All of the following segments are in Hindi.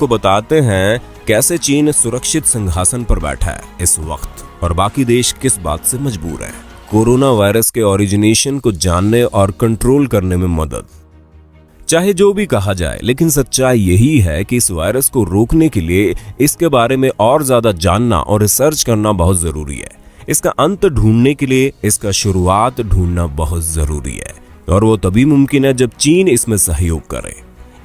आपको बताते हैं कैसे चीन सुरक्षित सिंहासन पर बैठा है इस वक्त और बाकी देश किस बात से मजबूर है। कोरोना वायरस के ओरिजिनेशन को जानने और कंट्रोल करने में मदद। चाहे जो भी कहा जाए, लेकिन सच्चाई यही है कि इस वायरस को रोकने के लिए इसके बारे में और ज्यादा जानना और रिसर्च करना बहुत जरूरी है। इसका अंत ढूंढने के लिए इसका शुरुआत ढूंढना बहुत जरूरी है और वो तभी मुमकिन है जब चीन इसमें सहयोग करे।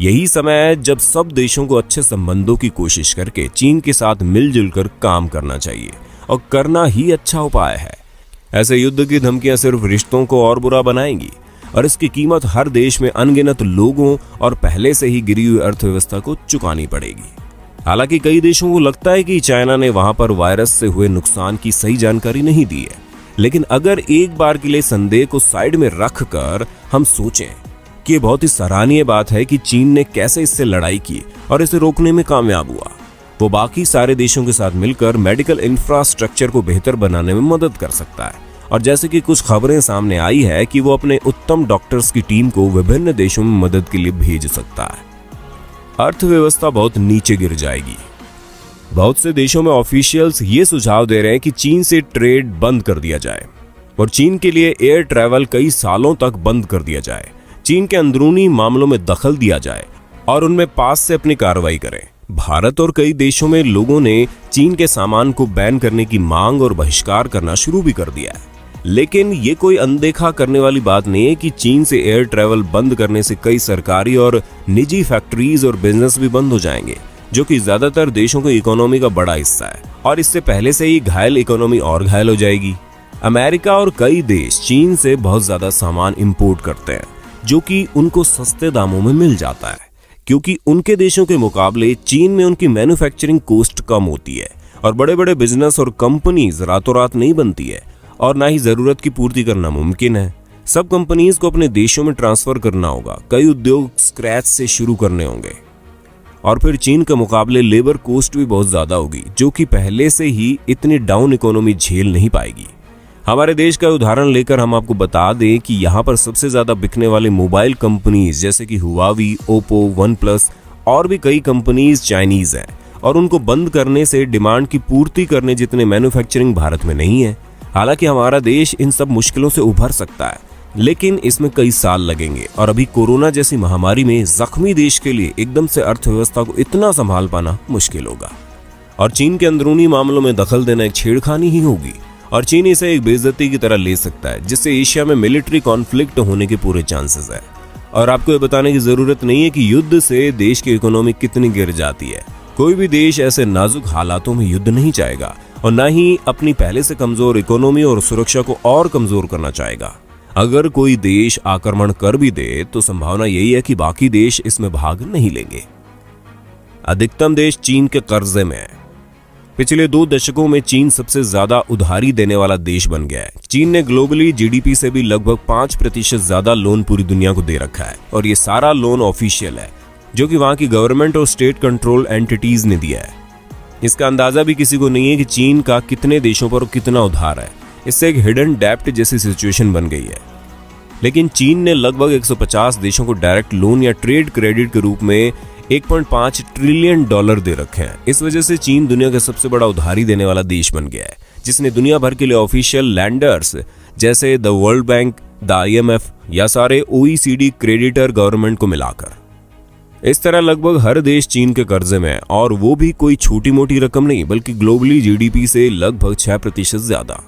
यही समय है जब सब देशों को अच्छे संबंधों की कोशिश करके चीन के साथ मिलजुल कर काम करना चाहिए और करना ही अच्छा उपाय है। ऐसे युद्ध की धमकियां सिर्फ रिश्तों को और बुरा बनाएंगी और इसकी कीमत हर देश में अनगिनत लोगों और पहले से ही गिरी हुई अर्थव्यवस्था को चुकानी पड़ेगी। हालांकि कई देशों को लगता है कि चाइना ने वहां पर वायरस से हुए नुकसान की सही जानकारी नहीं दी है, लेकिन अगर एक बार के लिए संदेह को साइड में रखकर हम सोचें कि ये बहुत ही सराहनीय बात है कि चीन ने कैसे इससे लड़ाई की और इसे रोकने में कामयाब हुआ। वो बाकी सारे देशों के साथ मिलकर मेडिकल इंफ्रास्ट्रक्चर को बेहतर बनाने में मदद कर सकता है और जैसे कि कुछ खबरें सामने आई है कि वो अपने उत्तम डॉक्टर्स की टीम को विभिन्न देशों में मदद के लिए भेज सकता है। अर्थव्यवस्था बहुत नीचे गिर जाएगी। बहुत से देशों में ऑफिशियल्स ये सुझाव दे रहे हैं कि चीन से ट्रेड बंद कर दिया जाए और चीन के लिए एयर ट्रैवल कई सालों तक बंद कर दिया जाए। चीन के अंदरूनी मामलों में दखल दिया जाए और उनमें पास से अपनी कार्रवाई करें। भारत और कई देशों में लोगों ने चीन के सामान को बैन करने की मांग और बहिष्कार करना शुरू भी कर दिया है, लेकिन ये कोई अनदेखा करने वाली बात नहीं है कि चीन से एयर ट्रैवल बंद करने से कई सरकारी और निजी फैक्ट्रीज और बिजनेस भी बंद हो जाएंगे, जो कि ज्यादातर देशों की इकोनॉमी का बड़ा हिस्सा है और इससे पहले से ही घायल इकोनॉमी और घायल हो जाएगी। अमेरिका और कई देश चीन से बहुत ज्यादा सामान इंपोर्ट करते हैं, जो कि उनको सस्ते दामों में मिल जाता है क्योंकि उनके देशों के मुकाबले चीन में उनकी मैन्युफैक्चरिंग कॉस्ट कम होती है और बड़े बड़े बिजनेस और कंपनीज रातों रात नहीं बनती है और ना ही जरूरत की पूर्ति करना मुमकिन है। सब कंपनीज को अपने देशों में ट्रांसफर करना होगा, कई उद्योग स्क्रैच से शुरू करने होंगे और फिर चीन के मुकाबले लेबर कॉस्ट भी बहुत ज्यादा होगी, जो कि पहले से ही इतनी डाउन इकोनॉमी झेल नहीं पाएगी। हमारे देश का उदाहरण लेकर हम आपको बता दें कि यहाँ पर सबसे ज्यादा बिकने वाले मोबाइल कंपनीज जैसे कि हुआवी, ओप्पो, वन प्लस और भी कई कंपनीज चाइनीज हैं और उनको बंद करने से डिमांड की पूर्ति करने जितने मैन्युफैक्चरिंग भारत में नहीं है। हालांकि हमारा देश इन सब मुश्किलों से उभर सकता है, लेकिन इसमें कई साल लगेंगे और अभी कोरोना जैसी महामारी में जख्मी देश के लिए एकदम से अर्थव्यवस्था को इतना संभाल पाना मुश्किल होगा और चीन के अंदरूनी मामलों में दखल देना एक छेड़खानी ही होगी और चीन इसे एक बेइज्जती की तरह ले सकता है, जिससे एशिया में मिलिट्री कॉन्फ्लिक्ट होने के पूरे चांसेस है। और आपको ये बताने की जरूरत नहीं है कि युद्ध से देश की इकोनॉमी कितनी गिर जाती है। कोई भी देश ऐसे नाजुक हालातों में युद्ध नहीं चाहेगा और न ही अपनी पहले से कमजोर इकोनॉमी और सुरक्षा को और कमजोर करना चाहेगा। अगर कोई देश आक्रमण कर भी दे तो संभावना यही है कि बाकी देश इसमें भाग नहीं लेंगे। अधिकतम देश चीन के कर्जे में है। पिछले 2 दशकों में चीन सबसे ज्यादा उधारी देने वाला देश बन गया है। चीन ने ग्लोबली जीडीपी से भी लगभग 5% ज्यादा लोन पूरी दुनिया को दे रखा है और ये सारा लोन ऑफिशियल है, जो कि वहां की गवर्नमेंट और स्टेट कंट्रोल एंटिटीज ने दिया है। इसका अंदाजा भी किसी को नहीं है कि चीन का कितने देशों पर कितना उधार है। इससे एक हिडन डेब्ट जैसी सिचुएशन बन गई है। लेकिन चीन ने लगभग 150 देशों को डायरेक्ट लोन या ट्रेड क्रेडिट के रूप में $1.5 ट्रिलियन दे रखे हैं। इस वजह से चीन दुनिया का सबसे बड़ा उधारी देने वाला देश बन गया है, जिसने दुनिया भर के लिए ऑफिशियल लैंडर्स जैसे the world bank, the IMF या सारे OECD क्रेडिटर गवर्नमेंट को मिलाकर। इस तरह लगभग हर देश चीन के कर्जे में है और वो भी कोई छोटी मोटी रकम नहीं, बल्कि ग्लोबली जीडीपी से लगभग 6% ज्यादा।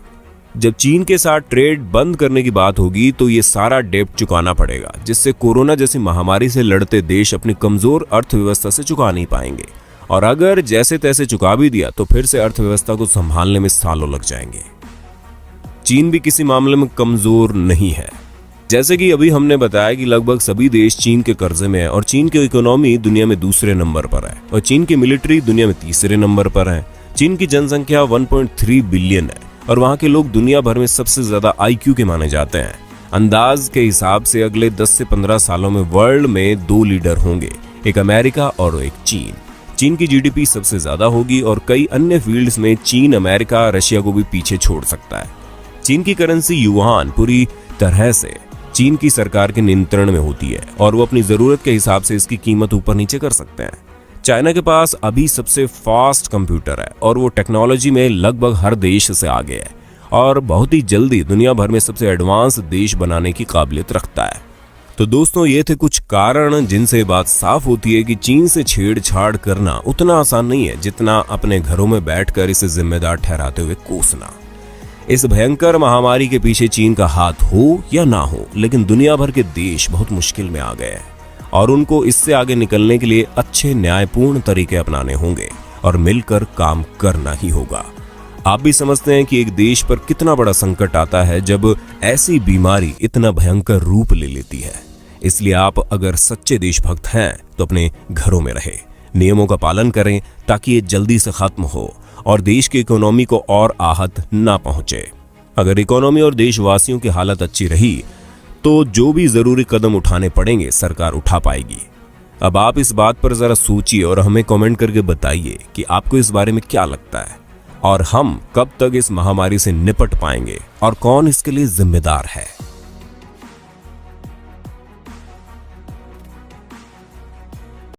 जब चीन के साथ ट्रेड बंद करने की बात होगी तो ये सारा डेब्ट चुकाना पड़ेगा, जिससे कोरोना जैसी महामारी से लड़ते देश अपनी कमजोर अर्थव्यवस्था से चुका नहीं पाएंगे और अगर जैसे तैसे चुका भी दिया तो फिर से अर्थव्यवस्था को संभालने में सालों लग जाएंगे। चीन भी किसी मामले में कमजोर नहीं है। जैसे कि अभी हमने बताया कि लगभग सभी देश चीन के कर्जे में है और चीन की इकोनॉमी दुनिया में दूसरे नंबर पर है और चीन की मिलिट्री दुनिया में तीसरे नंबर पर है। चीन की जनसंख्या 1.3 बिलियन है और वहां के लोग दुनिया भर में सबसे ज्यादा IQ के माने जाते हैं। अंदाज के हिसाब से अगले 10 से 15 सालों में वर्ल्ड में 2 लीडर होंगे, एक अमेरिका और एक चीन। चीन की जीडीपी सबसे ज्यादा होगी और कई अन्य फील्ड्स में चीन अमेरिका, रशिया को भी पीछे छोड़ सकता है। चीन की करेंसी युआन पूरी तरह से चीन की सरकार के नियंत्रण में होती है और वो अपनी जरूरत के हिसाब से इसकी कीमत ऊपर नीचे कर सकते हैं। चाइना के पास अभी सबसे फास्ट कंप्यूटर है और वो टेक्नोलॉजी में लगभग हर देश से आगे है और बहुत ही जल्दी दुनिया भर में सबसे एडवांस देश बनाने की काबिलियत रखता है। तो दोस्तों, ये थे कुछ कारण जिनसे बात साफ होती है कि चीन से छेड़छाड़ करना उतना आसान नहीं है जितना अपने घरों में बैठकर इसे जिम्मेदार ठहराते हुए कोसना। इस भयंकर महामारी के पीछे चीन का हाथ हो या ना हो, लेकिन दुनिया भर के देश बहुत मुश्किल में आ गए हैं और उनको इससे आगे निकलने के लिए अच्छे न्यायपूर्ण तरीके अपनाने होंगे और मिलकर काम करना ही होगा। आप भी समझते हैं कि एक देश पर कितना बड़ा संकट आता है जब ऐसी बीमारी इतना भयंकर रूप ले लेती है। इसलिए आप अगर सच्चे देशभक्त हैं तो अपने घरों में रहें, नियमों का पालन करें ताकि ये जल्दी से खत्म हो और देश की इकोनॉमी को और आहत ना पहुंचे। अगर इकोनॉमी और देशवासियों की हालत अच्छी रही तो जो भी जरूरी कदम उठाने पड़ेंगे सरकार उठा पाएगी। अब आप इस बात पर जरा सोचिए और हमें कमेंट करके बताइए कि आपको इस बारे में क्या लगता है और हम कब तक इस महामारी से निपट पाएंगे और कौन इसके लिए जिम्मेदार है।